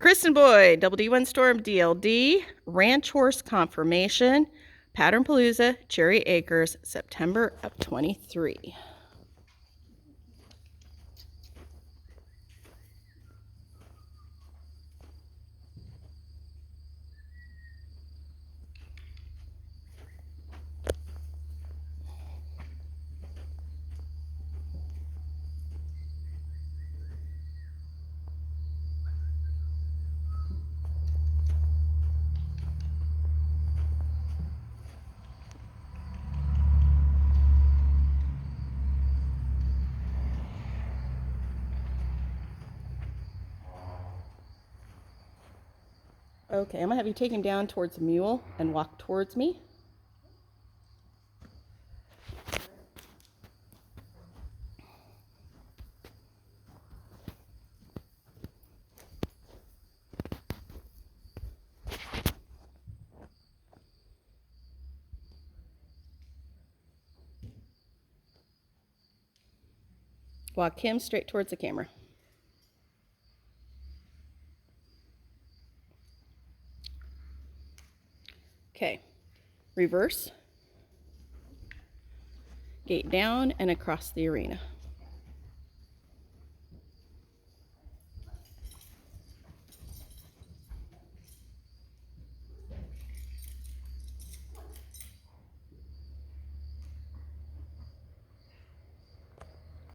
Kristen Boyd, Double D1 Storm DLD, Ranch Horse Confirmation, Pattern Palooza, Cherry Acres, September of 23. Okay, I'm gonna have you take him down towards the mule and walk towards me. Walk him straight towards the camera. Okay, reverse, gate down and across the arena.